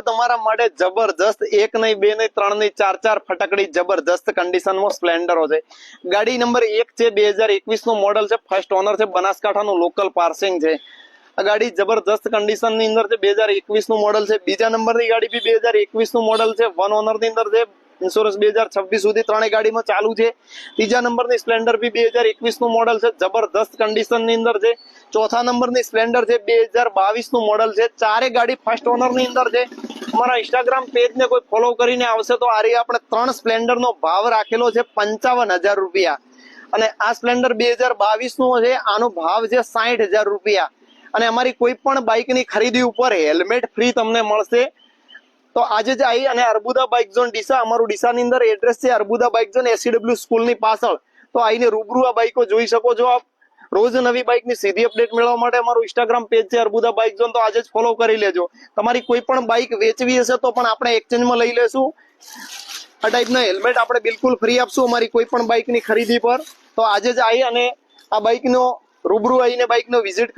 તમારા માટે જબરજસ્ત એક નહીં બે નહીં ત્રણ નહીં ચાર ફટાકડી જબરજસ્ત કન્ડિશનમાં સ્પ્લેન્ડરો છે। ગાડી નંબર 1 છે, 2021 નું મોડલ છે, ફર્સ્ટ ઓનર છે, બનાસકાંઠાનું લોકલ પાર્સિંગ છે। આ ગાડી જબરજસ્ત કન્ડિશન ની અંદર છે, 2021 નું મોડલ છે। બીજા નંબરની ગાડી બી 2021 નું મોડલ છે, વન ઓનર ની અંદર છે, ઇન્સ્યોરન્સ 2026 સુધી ત્રણેય ગાડીમાં ચાલુ છે। ત્રીજા નંબરની સ્પ્લેન્ડર બી 2021 નું મોડલ છે, જબરદસ્ત કન્ડિશન ની અંદર છે। ચોથા નંબરની સ્પ્લેન્ડર છે, 2022 નું મોડલ છે, ચારે ગાડી ફર્સ્ટ ઓનર ની અંદર છે। અમારા ઇન્સ્ટાગ્રામ પેજ ને કોઈ ફોલો કરીને આવશે તો આ રહી આપણે 3 સ્પ્લેન્ડર નો ભાવ રાખેલો છે 55,000 રૂપિયા, અને આ સ્પ્લેન્ડર 2022 નું છે, આનો ભાવ છે 60,000 રૂપિયા। અને અમારી કોઈ પણ બાઇક ની ખરીદી ઉપર હેલ્મેટ ફ્રી તમને મળશે। તો આજે જ આવી અને અર્બુદા બાઇક ઝોન ડીસા, અમારું ડીસાની અંદર એડ્રેસ છે Arbuda bike zone SCW school ની પાછળ। તો આવીને રૂબરૂ આ બાઇકો જોઈ શકો છો આપ। રોજ નવી બાઇક ની સીધી અપડેટ મેળવવા માટે અમારું ઇન્સ્ટાગ્રામ પેજ છે અર્બુદા બાઇક ઝોન, તો આજે જ ફોલો કરી લેજો। તમારી કોઈ પણ બાઇક વેચવી હશે તો પણ આપણે એક્સચેન્જમાં લઈ લેશું। આ ટાઈપના હેલ્મેટ આપણે બિલકુલ ફ્રી આપશું અમારી કોઈ પણ બાઇક ની ખરીદી પર। તો આજે જ આવી અને આ બાઇક નો રૂબરૂ આવીને બાઇક નો વિઝિટ